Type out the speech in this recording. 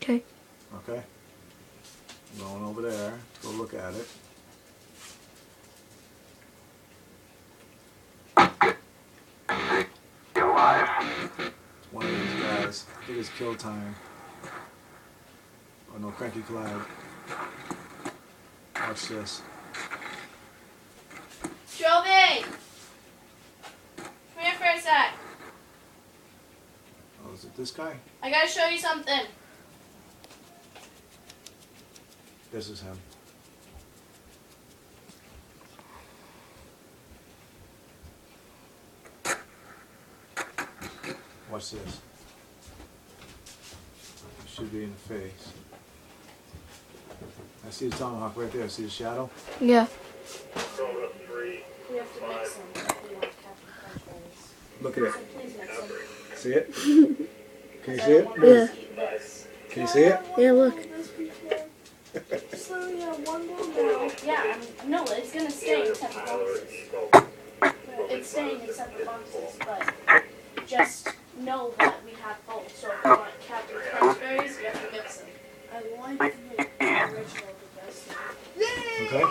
Okay. Okay? I'm going over there to go look at it. It's one of these guys. I think it's kill time. Oh no, Cranky Clyde. Watch this. Joby! Come here for a sec. Oh, is it this guy? I gotta show you something. This is him. Watch this. It should be in the face. I see the tomahawk right there. See the shadow? Yeah. We have to mix them if we want Captain Crunch berries. Look at it. So please mix them. See it? Can you see it? Yeah. Can you see it? Yeah, look. So yeah, one more now. Yeah, no, it's gonna stay in separate boxes. It's staying in separate boxes, but just know that we have both. So if you want Captain Crunch berries, you have to mix them. I like the original the best. Okay?